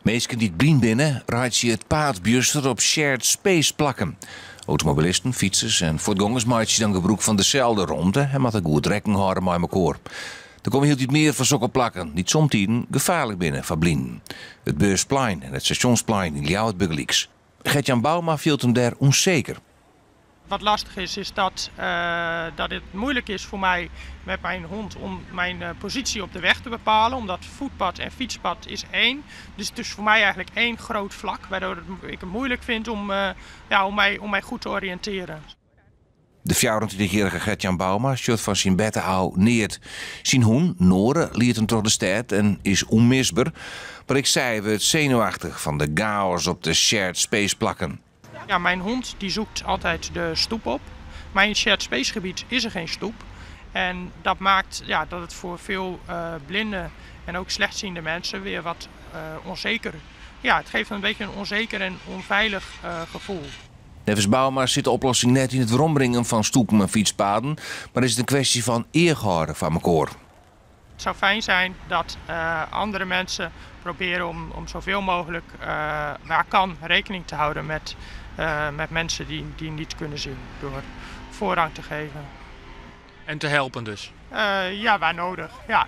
Mensen die het blien binnen, rijdt je het paardbuurster op shared space plakken. Automobilisten, fietsers en voetgangers maken dan gebruik van dezelfde ronde en met een goed rekening houden met elkaar. Er komen heel iets meer van zulke plakken, die soms gevaarlijk binnen van blinden. Het Beursplein en het Stationsplein in Ljouwert-Bugelieks. Gert-Jan Bouma viel hem daar onzeker. Wat lastig is dat het moeilijk is voor mij met mijn hond om mijn positie op de weg te bepalen. Omdat voetpad en fietspad is één. Dus het is voor mij eigenlijk één groot vlak. Waardoor ik het moeilijk vind om mij goed te oriënteren. De 24-jarige Gert-Jan Bouma shot van zijn bed hou neert. Zijn hond, Noore, liet hem door de stad en is onmisbaar. Maar ik zei we het zenuwachtig van de chaos op de shared space plakken. Ja, mijn hond die zoekt altijd de stoep op. Mijn shared space gebied is er geen stoep. En dat maakt dat het voor veel blinde en ook slechtziende mensen weer wat onzeker. Ja, het geeft een beetje een onzeker en onveilig gevoel. Nevens Bouma zit de oplossing net in het werombrengen van stoepen en fietspaden, maar is het een kwestie van eergehouden van elkaar. Het zou fijn zijn dat andere mensen proberen om zoveel mogelijk waar kan rekening te houden met mensen die niet kunnen zien, door voorrang te geven. En te helpen dus? Ja, waar nodig. Ja.